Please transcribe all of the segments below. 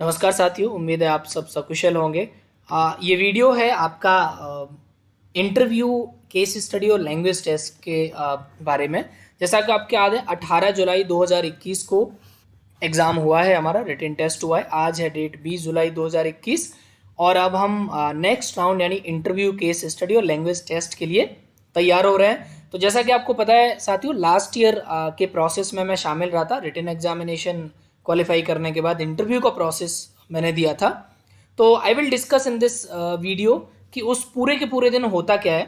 नमस्कार साथियों, उम्मीद है आप सब सकुशल होंगे। ये वीडियो है आपका इंटरव्यू केस स्टडी और लैंग्वेज टेस्ट के बारे में। जैसा कि आपके याद है 18 जुलाई 2021 को एग्ज़ाम हुआ है, हमारा रिटन टेस्ट हुआ है। आज है डेट 20 जुलाई 2021 और अब हम नेक्स्ट राउंड यानी इंटरव्यू केस स्टडी और लैंग्वेज टेस्ट के लिए तैयार हो रहे हैं। तो जैसा कि आपको पता है साथियों, लास्ट ईयर के प्रोसेस में मैं शामिल रहा था। रिटन एग्जामिनेशन क्वालिफाई करने के बाद इंटरव्यू का प्रोसेस मैंने दिया था। तो I will discuss in this video कि उस पूरे के पूरे दिन होता क्या है।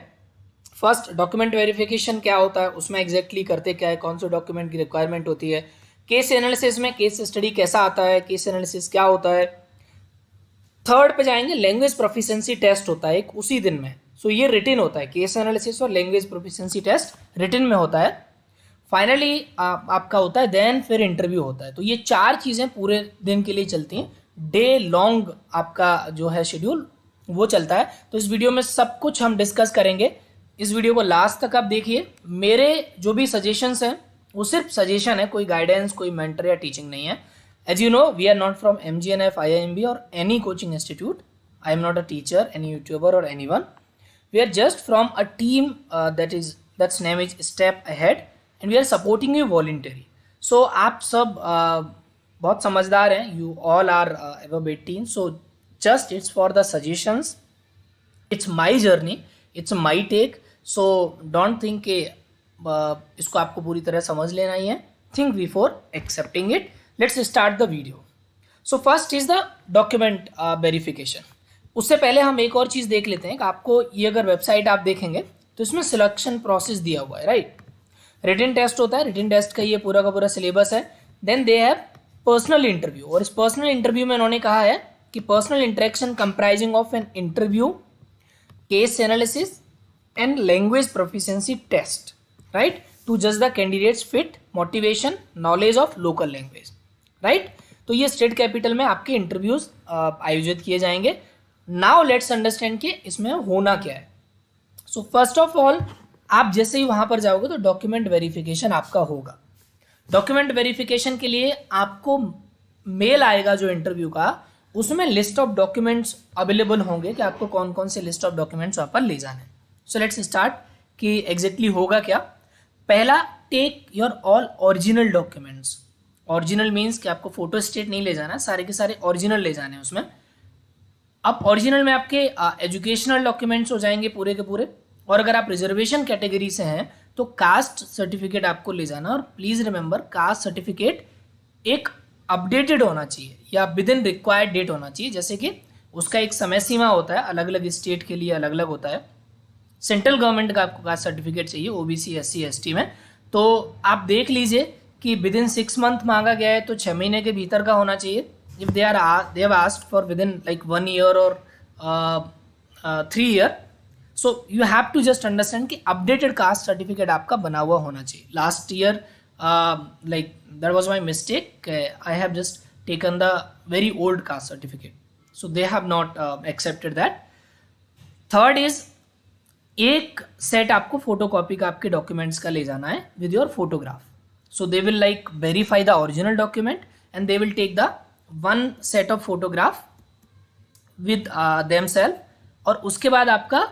फर्स्ट, डॉक्यूमेंट वेरिफिकेशन क्या होता है, उसमें एग्जैक्टली करते क्या है, कौन से डॉक्यूमेंट की रिक्वायरमेंट होती है। केस एनालिसिस में केस स्टडी कैसा आता है, केस एनालिसिस क्या होता है। थर्ड पे जाएंगे, लैंग्वेज प्रोफिशिएंसी टेस्ट होता है एक उसी दिन में। सो ये रिटिन होता है, केस एनालिसिस और लैंग्वेज प्रोफिशिएंसी टेस्ट रिटिन में होता है। फाइनली आपका होता है देन फिर इंटरव्यू होता है। तो ये चार चीज़ें पूरे दिन के लिए चलती हैं। डे लॉन्ग आपका जो है शेड्यूल वो चलता है। तो इस वीडियो में सब कुछ हम डिस्कस करेंगे। इस वीडियो को लास्ट तक आप देखिए। मेरे जो भी सजेशंस हैं वो सिर्फ सजेशन है, कोई गाइडेंस, कोई मेंटर या टीचिंग नहीं है। As you know, we are not from MGNF, IIMB or any coaching institute. I am not a teacher, any YouTuber or anyone. We are just from a team that's name is Step Ahead, and we are supporting you voluntarily. So आप सब बहुत समझदार हैं. You all are above 18. So just it's for the suggestions. It's my journey. It's my take. So don't think कि इसको आपको पूरी तरह समझ लेना ही है. Think before accepting it. Let's start the video. So first is the document verification. उससे पहले हम एक और चीज़ देख लेते हैं कि आपको ये अगर वेबसाइट आप देखेंगे तो इसमें सिलेक्शन प्रोसेस दिया हुआ है, राइट। रिटन टेस्ट होता है, रिटन टेस्ट का ये पूरा का पूरा सिलेबस है। Then they have personal interview, और इस पर्सनल इंटरव्यू में उन्होंने कहा है कि personal interaction comprising of an interview, case analysis and language proficiency test, right, to जज the candidates fit, motivation, knowledge of local language, right. तो ये स्टेट कैपिटल में आपके इंटरव्यूज आयोजित किए जाएंगे। नाउ लेट्स अंडरस्टैंड कि इसमें होना क्या है। सो फर्स्ट ऑफ ऑल, आप जैसे ही वहां पर जाओगे तो डॉक्यूमेंट वेरिफिकेशन आपका होगा। डॉक्यूमेंट वेरिफिकेशन के लिए आपको मेल आएगा जो इंटरव्यू का, उसमें लिस्ट ऑफ डॉक्यूमेंट्स अवेलेबल होंगे कि आपको कौन कौन से लिस्ट ऑफ डॉक्यूमेंट्स वहाँ पर ले जाने। सो लेट्स स्टार्ट कि एग्जैक्टली होगा क्या। पहला, take your all original documents. Original means कि आपको फोटो स्टेट नहीं ले जाना, सारे के सारे ओरिजिनल ले जाने हैं उसमें। अब ओरिजिनल में आपके एजुकेशनल डॉक्यूमेंट्स हो जाएंगे पूरे के पूरे, और अगर आप रिजर्वेशन कैटेगरी से हैं तो कास्ट सर्टिफिकेट आपको ले जाना। और प्लीज़ रिमेंबर, कास्ट सर्टिफिकेट एक अपडेटेड होना चाहिए या विद इन रिक्वायर्ड डेट होना चाहिए। जैसे कि उसका एक समय सीमा होता है, अलग अलग स्टेट के लिए अलग अलग होता है। सेंट्रल गवर्नमेंट का आपको कास्ट सर्टिफिकेट चाहिए ओबीसी SC ST में, तो आप देख लीजिए कि विद इन 6 मंथ मांगा गया है तो 6 महीने के भीतर का होना चाहिए। If they have asked for within like 1 year और 3 year, so you have to just understand कि अपडेटेड कास्ट सर्टिफिकेट आपका बना हुआ होना चाहिए। Last year like that was my mistake, I have just taken the very old caste certificate, so they have not accepted that. Third is, एक set आपको photocopy का आपके डॉक्यूमेंट्स का ले जाना है with your photograph. So they will like verify the original document and they will take the one set of photograph with themselves, और उसके बाद आपका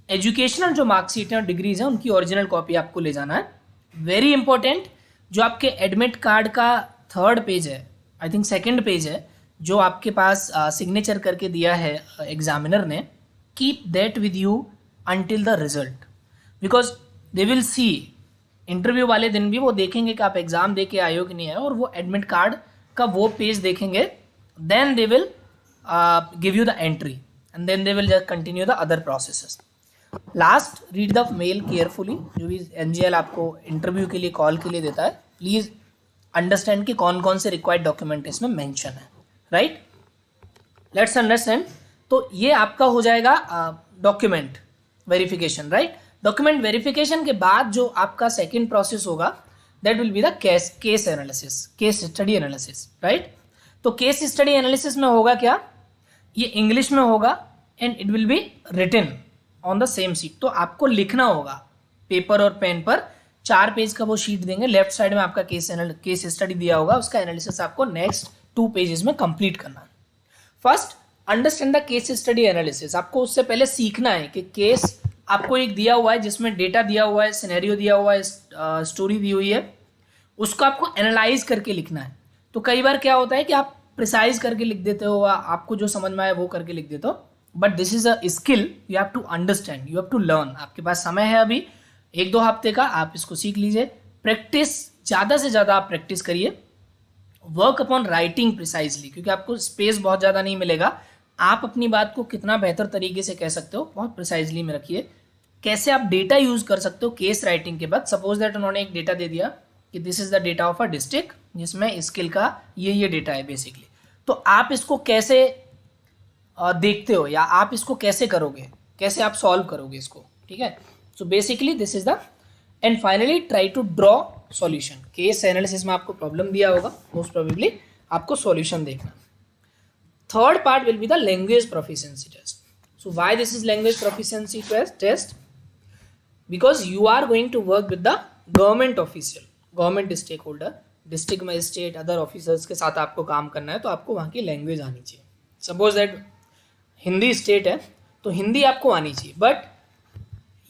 एजुकेशनल जो मार्कशीट है और डिग्रीज हैं उनकी ओरिजिनल कॉपी आपको ले जाना है। वेरी इंपॉर्टेंट, जो आपके एडमिट कार्ड का थर्ड पेज है, आई थिंक सेकेंड पेज है, जो आपके पास सिग्नेचर करके दिया है एग्जामिनर ने, keep that with you until the result, because they will see, interview वाले दिन भी वो देखेंगे कि आप एग्जाम दे के आए हो कि नहीं आए, और वो एडमिट कार्ड का वो पेज देखेंगे। Then they will give you the entry and then they will just continue the other processes. Last, read the mail carefully. जो भी NGL आपको इंटरव्यू के लिए कॉल के लिए देता है, प्लीज अंडरस्टैंड कि कौन कौन से रिक्वायर्ड डॉक्यूमेंट इसमें मेंशन है, राइट। Let's understand. तो ये आपका हो जाएगा document verification, right. Document verification के बाद जो आपका सेकंड प्रोसेस होगा that will be the case analysis, case study analysis, right. तो केस स्टडी एनालिसिस में होगा क्या, ये इंग्लिश में होगा and it will be written on the same sheet. तो आपको लिखना होगा पेपर और पेन पर, 4 पेज का वो शीट देंगे। लेफ्ट साइड में आपका केस स्टडी दिया होगा, उसका एनालिसिस आपको नेक्स्ट 2 पेजेस में कंप्लीट करना है। First, understand the case study analysis. आपको उससे पहले सीखना है कि केस आपको एक दिया हुआ है जिसमें डेटा दिया हुआ है, सिनेरियो दिया हुआ है, स्टोरी दी हुई है, उसको आपको एनालाइज करके लिखना है। तो कई बार क्या होता है कि आप प्रिसाइज करके लिख देते हो, आपको जो समझ में आए वो करके लिख देते हो, but this is a skill you have to understand, you have to learn. आपके पास समय है अभी 1-2 हफ्ते का, आप इसको सीख लीजिए। प्रैक्टिस, ज़्यादा से ज़्यादा आप प्रैक्टिस करिए। वर्क अपॉन राइटिंग प्रिसाइजली, क्योंकि आपको स्पेस बहुत ज़्यादा नहीं मिलेगा। आप अपनी बात को कितना बेहतर तरीके से कह सकते हो बहुत प्रिसाइजली में रखिए। कैसे आप डेटा यूज कर सकते हो केस राइटिंग के बाद। सपोज दैट उन्होंने एक डेटा दे दिया कि this is the data of a district जिसमें स्किल का ये डेटा है बेसिकली, तो आप इसको कैसे देखते हो या आप इसको कैसे करोगे, कैसे आप सॉल्व करोगे इसको, ठीक है। So basically this is the, and finally try to draw solution. Case analysis में आपको प्रॉब्लम दिया होगा, मोस्ट प्रोबेबली आपको सॉल्यूशन देखना। Third part will be the language proficiency test. So why this is language proficiency test? Because you are going to work with the government official, government stakeholder, district magistrate, other officers के साथ आपको काम करना है, तो आपको वहाँ की लैंग्वेज आनी चाहिए। सपोज दैट हिंदी स्टेट है तो हिंदी आपको आनी चाहिए, but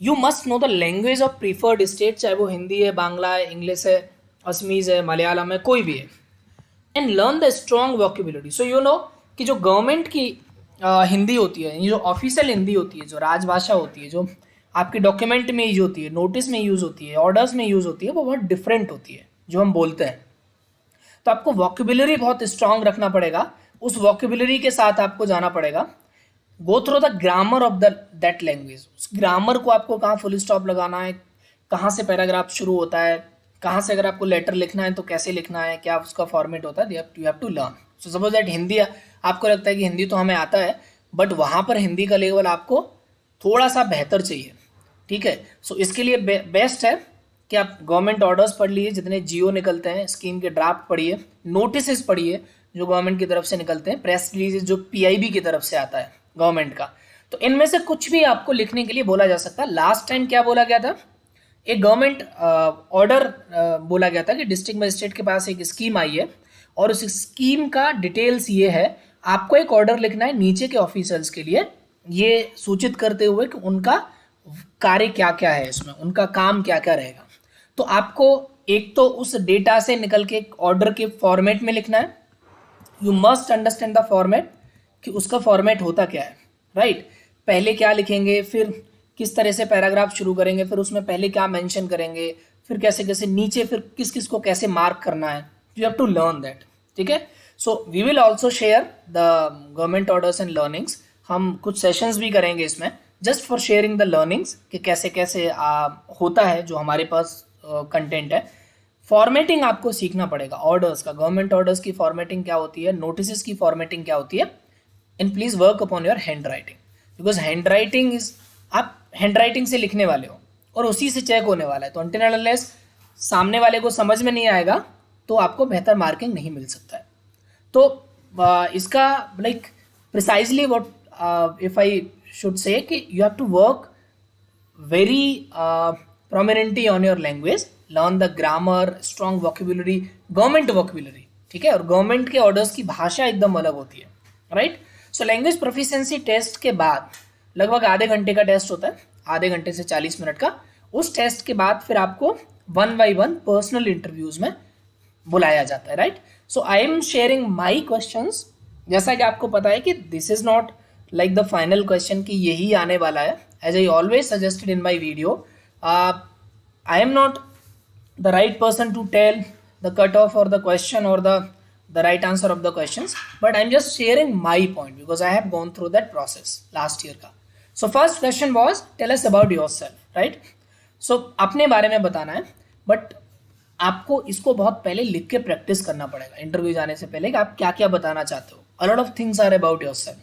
you must know the language of preferred state, चाहे वो हिंदी है, बांग्ला है, इंग्लिश है, असमीज है, मलयालम है, कोई भी है, and learn the strong vocabulary. So you know कि जो गवर्नमेंट की हिंदी होती है, ये जो ऑफिशियल हिंदी होती है, जो राजभाषा होती है, जो आपके डॉक्यूमेंट में यूज होती है, नोटिस में यूज होती है, ऑर्डर्स में यूज होती है, वो बहुत डिफरेंट होती है जो हम बोलते हैं। तो आपको वोकेबुलरी बहुत स्ट्रांग रखना पड़ेगा, उस वोकेबुलरी के साथ आपको जाना पड़ेगा। Go through the grammar of that language. उस ग्रामर को आपको कहाँ फुल स्टॉप लगाना है, कहाँ से पैराग्राफ शुरू होता है, कहाँ से अगर आपको लेटर लिखना है तो कैसे लिखना है, क्या उसका फॉर्मेट होता है, you have to learn. So suppose that Hindi, आपको लगता है कि हिंदी तो हमें आता है, बट वहाँ पर हिंदी का लेवल आपको थोड़ा सा बेहतर चाहिए, ठीक है। सो इसके लिए बेस्ट है कि आप गवर्नमेंट ऑर्डर्स पढ़ लीजिए, जितने जियो निकलते हैं, स्कीम के ड्राफ्ट पढ़िए, नोटिस पढ़िए जो गवर्नमेंट की तरफ से निकलते हैं, प्रेस रिलीज जो पीआईबी की तरफ से आता है गवर्नमेंट का। तो इनमें से कुछ भी आपको लिखने के लिए बोला जा सकता है। लास्ट टाइम क्या बोला गया था, एक गवर्नमेंट ऑर्डर बोला गया था कि डिस्ट्रिक्ट मजिस्ट्रेट के पास एक स्कीम आई है और उस स्कीम का डिटेल्स ये है, आपको एक ऑर्डर लिखना है नीचे के ऑफिसर्स के लिए, ये सूचित करते हुए कि उनका कार्य क्या क्या है, इसमें उनका काम क्या क्या रहेगा। तो आपको एक तो उस डेटा से निकल के ऑर्डर के फॉर्मेट में लिखना है। You must understand the format कि उसका फॉर्मेट होता क्या है, राइट। पहले क्या लिखेंगे, फिर किस तरह से पैराग्राफ शुरू करेंगे, फिर उसमें पहले क्या मेंशन करेंगे, फिर कैसे कैसे नीचे, फिर किस किस को कैसे मार्क करना है। You have to learn that, ठीक है। So we will also share the government orders and learnings. हम कुछ सेशंस भी करेंगे इसमें, just for sharing the learnings कि कैसे कैसे होता है जो हमारे पास कंटेंट है। फॉर्मेटिंग आपको सीखना पड़ेगा ऑर्डर्स का, गवर्नमेंट ऑर्डर्स की फॉर्मेटिंग क्या होती है, नोटिस की फॉर्मेटिंग क्या होती है, and please work upon your hand writing, because hand writing is, आप हैंड राइटिंग से लिखने वाले हो और उसी से चेक होने वाला है। तो अनटिल अनलेस सामने वाले को समझ में नहीं आएगा तो आपको बेहतर मार्किंग नहीं मिल सकता है। तो इसका like precisely what if I should say कि you have to work very prominently on your language, learn the grammar, strong vocabulary, government vocabulary, ठीक है। और गवर्नमेंट के ऑर्डर्स की भाषा एकदम अलग होती है, राइट। सो लैंग्वेज प्रोफिशिएंसी टेस्ट के बाद लगभग आधे घंटे का टेस्ट होता है, आधे घंटे से 40 मिनट का। उस टेस्ट के बाद फिर आपको 1 by 1 पर्सनल इंटरव्यूज में बुलाया जाता है, राइट। सो I am sharing my questions. जैसा कि आपको पता है कि this is not like the final question कि यही आने वाला है, as I always suggested in my video, I am not the right person to tell the cutoff or the question or the right answer of the questions, but I'm just sharing my point because I have gone through that process last year का. So first question was, tell us about yourself, right? So अपने बारे में बताना है, but आपको इसको बहुत पहले लिख के प्रैक्टिस करना पड़ेगा इंटरव्यू जाने से पहले कि आप क्या क्या बताना चाहते हो. A lot of things are about yourself.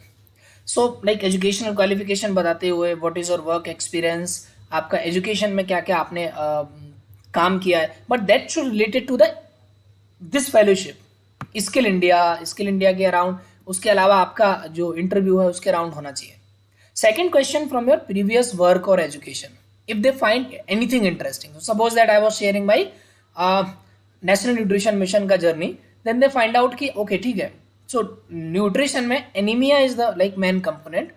So like educational qualification बताते हुए, what is your work experience, आपका एजुकेशन में क्या क्या आपने काम किया है, but that should related to the this fellowship, skill India के अराउंड, उसके अलावा आपका जो इंटरव्यू है उसके अराउंड होना चाहिए. Second question, from your previous work और education, if they find anything interesting. Suppose that I was sharing my national nutrition mission का journey, then they find out कि ओके ठीक है, सो न्यूट्रिशन में anaemia is the like main component,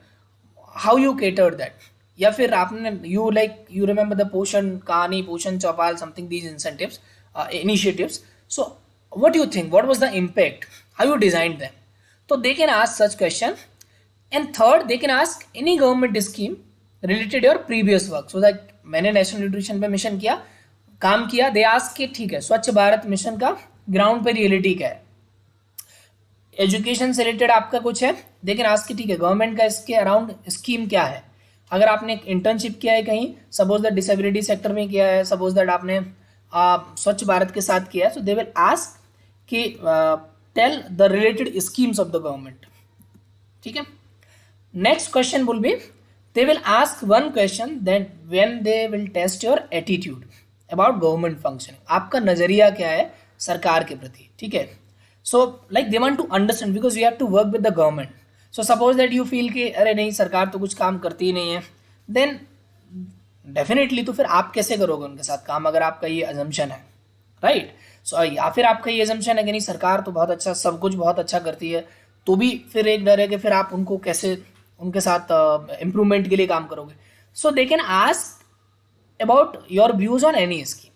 how you cater that, या फिर आपने you remember the Poshan Kahani, Poshan Chaupal, something these incentives initiatives, so what you think, what was the impact, how you designed them. तो they can ask such question. And third, they can ask any government scheme related your previous work. So that मैंने national nutrition पे mission किया, काम किया, they ask कि ठीक है Swachh Bharat mission का ग्राउंड पे रियलिटी क्या है. एजुकेशन से रिलेटेड आपका कुछ है, दे कैन आस्क कि ठीक है गवर्नमेंट का इसके अराउंड स्कीम क्या है. अगर आपने इंटर्नशिप किया है कहीं, सपोज दैट डिसेबिलिटी सेक्टर में किया है, सपोज दैट आपने स्वच्छ भारत के साथ किया है, सो दे विल आस्क कि tell the related schemes of the government. ठीक है. Next question will be, they will ask one question, then when they will test your attitude about government functioning. आपका नजरिया क्या है सरकार के प्रति. ठीक है. So like they want to understand because you have to work with the government. So suppose that you feel कि अरे नहीं सरकार तो कुछ काम करती ही नहीं है, then डेफिनेटली तो फिर आप कैसे करोगे उनके साथ काम, अगर आपका ये अजम्पशन है, राइट. सो या फिर आपका ये अजम्पशन है कि नहीं सरकार तो बहुत अच्छा, सब कुछ बहुत अच्छा करती है, तो भी फिर एक डर है कि फिर आप उनको कैसे उनके साथ इम्प्रूवमेंट के लिए काम करोगे. So they can ask about your views on any scheme.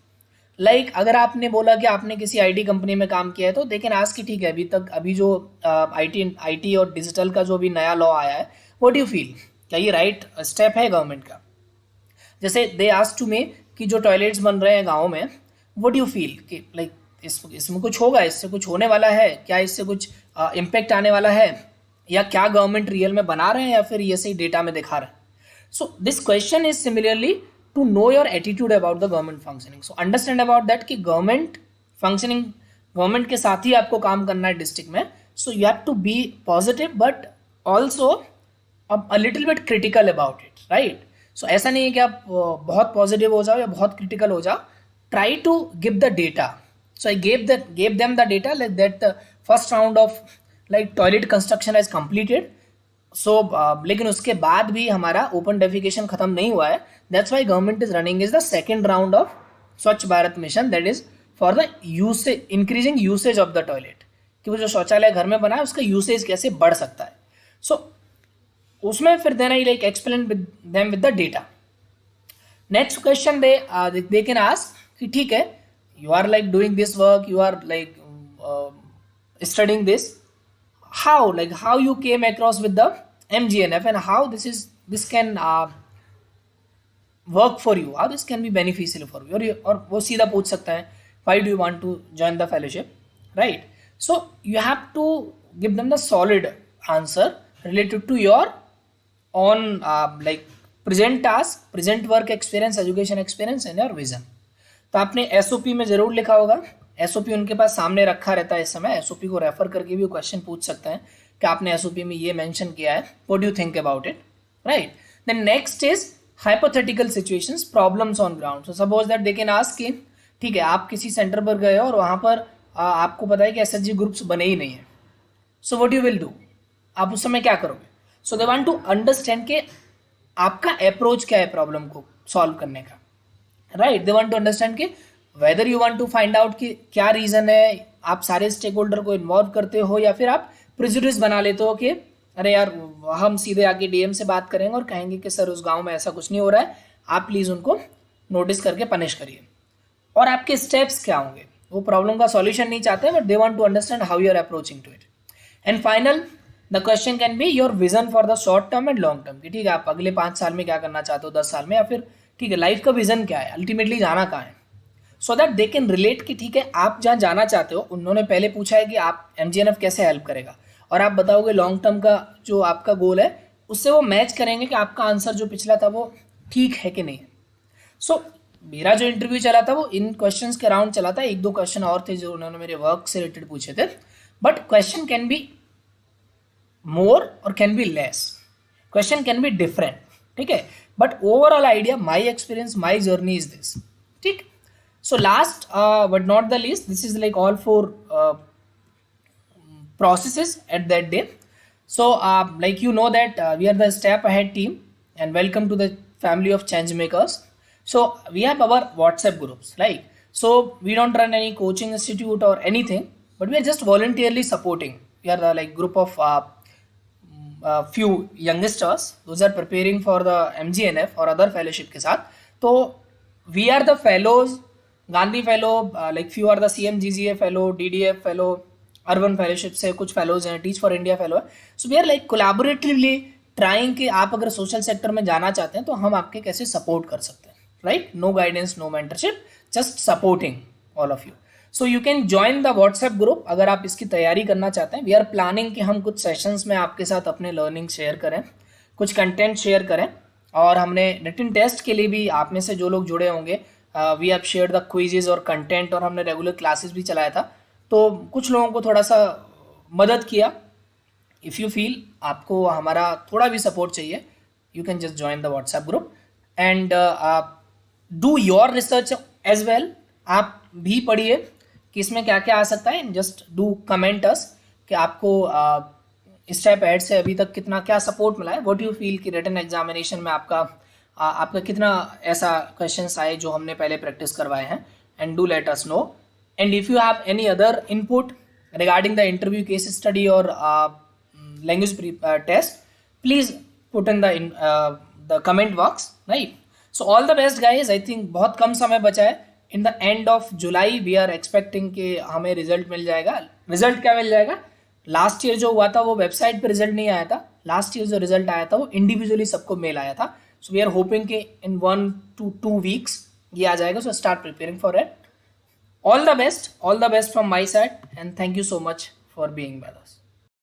Like अगर आपने बोला कि आपने किसी आईटी कंपनी में काम किया है, तो दे कैन आस्क कि ठीक है अभी जो आईटी और डिजिटल का जो भी नया लॉ आया है, व्हाट डू यू फील, क्या ये राइट स्टेप है गवर्नमेंट का. जैसे दे आस्क टू मी कि जो टॉयलेट्स बन रहे हैं गाँव में, व्हाट डू यू फील कि लाइक इसमें कुछ होगा, इससे कुछ होने वाला है क्या, इससे कुछ इम्पेक्ट आने वाला है, या क्या गवर्नमेंट रियल में बना रहे हैं या फिर ये सही डेटा में दिखा रहे हैं. So this question is similarly to know your attitude about the government functioning. So understand about that कि गवर्नमेंट फंक्शनिंग, गवर्नमेंट के साथ ही आपको काम करना है डिस्ट्रिक्ट में. So you have to be positive but also a little bit critical about it, right. So ऐसा नहीं है कि आप बहुत पॉजिटिव हो जाओ या बहुत क्रिटिकल हो जाओ. Try to give the data. So I gave them the data like that the first round of like toilet construction has completed. So लेकिन उसके बाद भी हमारा ओपन डेफिकेशन खत्म नहीं हुआ है. That's why government is running is the second round of Swachh Bharat mission, that is for the usage, increasing usage of the toilet, कि वो जो शौचालय घर में बना है उसका यूसेज कैसे बढ़ सकता है. सो उसमें फिर देना ही like explain with them with the data. Next question they can ask कि ठीक है you are like doing this work, you are like studying this, how you came across with the MGNF and how this can work for you, how this can be beneficial for you. और वो सीधा पूछ सकता है why do you want to join the fellowship, right. So you have to give them the solid answer related to your own like present task, present work experience, education experience and your vision. तो आपने SOP में जरूर लिखा होगा. SOP उनके पास सामने रखा रहता है इस समय. एसओपी को रेफर करके भी वो क्वेश्चन पूछ सकते हैं कि आपने एसओपी में ये मेंशन किया है, what do you think about it, right. Then next is hypothetical situations, problems on ground. So suppose that they can ask कि ठीक है आप किसी सेंटर पर गए हो और वहाँ पर आपको पता है कि एसएचजी ग्रुप्स बने ही नहीं है. सो व्हाट यू विल डू, आप उस समय क्या करोगे. So they want to understand कि आपका अप्रोच क्या है प्रॉब्लम को सॉल्व करने का, right. They want to understand कि whether you want to find out कि क्या रीज़न है, आप सारे स्टेक होल्डर को इन्वॉल्व करते हो या फिर आप प्रिजुडिस बना लेते हो कि अरे यार हम सीधे आके डीएम से बात करेंगे और कहेंगे कि सर उस गांव में ऐसा कुछ नहीं हो रहा है, आप प्लीज़ उनको नोटिस करके पनिश करिए. और आपके स्टेप्स क्या होंगे, वो प्रॉब्लम का सॉल्यूशन नहीं चाहते हैं but they want to understand how you are approaching to it. And final the question can be your vision for the short term and long term, कि ठीक है आप अगले 5 साल में क्या करना चाहते हो, 10 साल में, या फिर ठीक है लाइफ का विजन क्या है, अल्टीमेटली जाना कहाँ है. So that they can relate कि ठीक है आप जहाँ जाना चाहते हो, उन्होंने पहले पूछा है कि आप एमजीएनएफ कैसे हेल्प करेगा, और आप बताओगे लॉन्ग टर्म का जो आपका गोल है, उससे वो मैच करेंगे कि आपका आंसर जो पिछला था वो ठीक है कि नहीं. सो मेरा जो इंटरव्यू चला था वो इन क्वेश्चंस के राउंड चला था. 1-2 क्वेश्चन और थे जो उन्होंने मेरे वर्क से रिलेटेड पूछे थे, but question can be more और can be less, question can be different, ठीक है. But overall idea, my experience, my journey is this, ठीक. So last but not the least, this is like all 4 processes at that day. So like you know that we are the step ahead team and welcome to the family of change makers. So we have our WhatsApp groups, like, so we don't run any coaching institute or anything, but we are just voluntarily supporting. We are the like group of few youngsters, those are preparing for the MGNF or other fellowship के साथ. तो we are the fellows, Gandhi fellow, like few are the CMGGA fellow, DDF fellow, urban fellowship से कुछ fellows हैं, teach for India fellow है. So we are like collaboratively trying कि आप अगर सोशल सेक्टर में जाना चाहते हैं तो हम आपके कैसे सपोर्ट कर सकते हैं, right. No guidance, no mentorship, just supporting all of you. So you can join the WhatsApp group अगर आप इसकी तैयारी करना चाहते हैं. वी आर प्लानिंग कि हम कुछ सेशंस में आपके साथ अपने लर्निंग शेयर करें, कुछ कंटेंट शेयर करें, और हमने रिटन टेस्ट के लिए भी आप में से जो लोग जुड़े होंगे, we have shared the quizzes और कंटेंट, और हमने रेगुलर क्लासेस भी चलाया था. तो कुछ लोगों को थोड़ा सा मदद किया. इफ़ यू फील आपको हमारा थोड़ा भी सपोर्ट चाहिए, you can just join the WhatsApp group and do your research as well. आप भी पढ़िए कि इसमें क्या क्या आ सकता है. जस्ट डू कमेंट अस कि आपको इस टाइप एड से अभी तक कितना क्या सपोर्ट मिला है. व्हाट यू फील कि रिटन एग्जामिनेशन में आपका कितना ऐसा क्वेश्चंस आए जो हमने पहले प्रैक्टिस करवाए हैं. And do let us know. And if you have any other input regarding the interview case study or language test, please put in the comment box, right? So all the best guys. I think बहुत कम समय बचा है. In the end of July we are expecting कि हमें result मिल जाएगा. Result क्या मिल जाएगा? Last year जो हुआ था वो वेबसाइट पे रिजल्ट नहीं आया था. लास्ट ईयर जो रिजल्ट आया था वो इंडिविजुअली सबको मेल आया था. सो वी आर होपिंग कि in 1 to 2 weeks ये आ जाएगा. So start preparing for it. All the best from my side, and thank you so much for being with us.